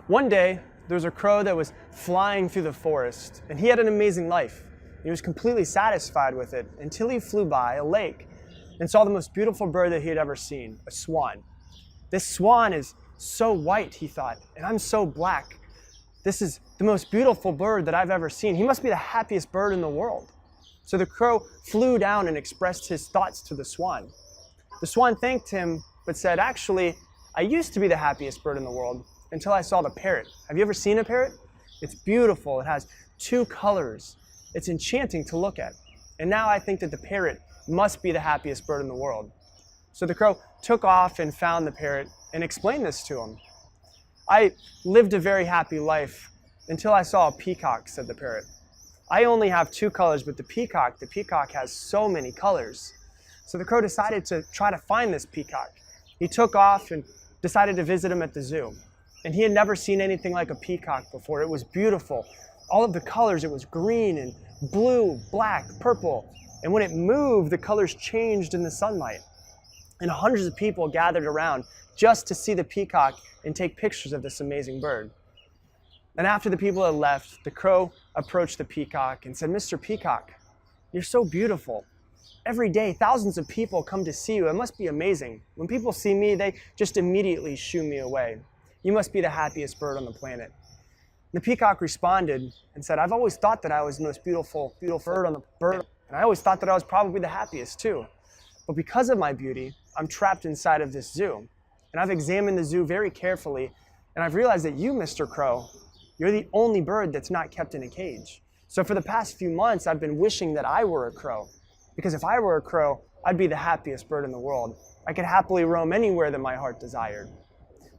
One day, there was a crow that was flying through the forest, and he had an amazing life. He was completely satisfied with it until he flew by a lake and saw the most beautiful bird that he had ever seen, a swan. This swan is so white, he thought, and I'm so black. This is the most beautiful bird that I've ever seen. He must be the happiest bird in the world. So the crow flew down and expressed his thoughts to the swan. The swan thanked him, but said, actually, I used to be the happiest bird in the world until I saw the parrot. Have you ever seen a parrot? It's beautiful. It has two colors. It's enchanting to look at. And now I think that the parrot must be the happiest bird in the world. So the crow took off and found the parrot and explained this to him. I lived a very happy life until I saw a peacock, said the parrot. I only have two colors, but the peacock has so many colors. So the crow decided to try to find this peacock. He took off and decided to visit him at the zoo. And he had never seen anything like a peacock before. It was beautiful. All of the colors, it was green and blue, black, purple. And when it moved, the colors changed in the sunlight. And hundreds of people gathered around just to see the peacock and take pictures of this amazing bird. And after the people had left, the crow approached the peacock and said, Mr. Peacock, you're so beautiful. Every day, thousands of people come to see you. It must be amazing. When people see me, they just immediately shoo me away. You must be the happiest bird on the planet. The peacock responded and said, I've always thought that I was the most beautiful bird on the bird, and I always thought that I was probably the happiest too. But because of my beauty, I'm trapped inside of this zoo. And I've examined the zoo very carefully, and I've realized that you, Mr. Crow, you're the only bird that's not kept in a cage. So for the past few months, I've been wishing that I were a crow. Because if I were a crow, I'd be the happiest bird in the world. I could happily roam anywhere that my heart desired.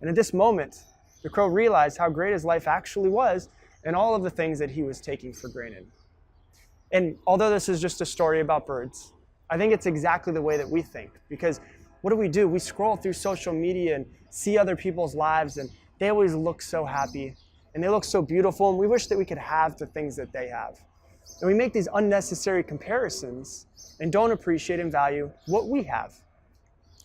And at this moment, the crow realized how great his life actually was and all of the things that he was taking for granted. And although this is just a story about birds, I think it's exactly the way that we think. Because what do? We scroll through social media and see other people's lives, and they always look so happy, and they look so beautiful, and we wish that we could have the things that they have. And we make these unnecessary comparisons and don't appreciate and value what we have.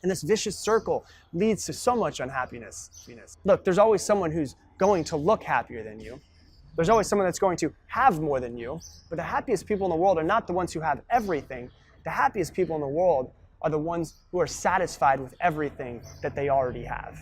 And this vicious circle leads to so much unhappiness. Look, there's always someone who's going to look happier than you. There's always someone that's going to have more than you. But the happiest people in the world are not the ones who have everything. The happiest people in the world are the ones who are satisfied with everything that they already have.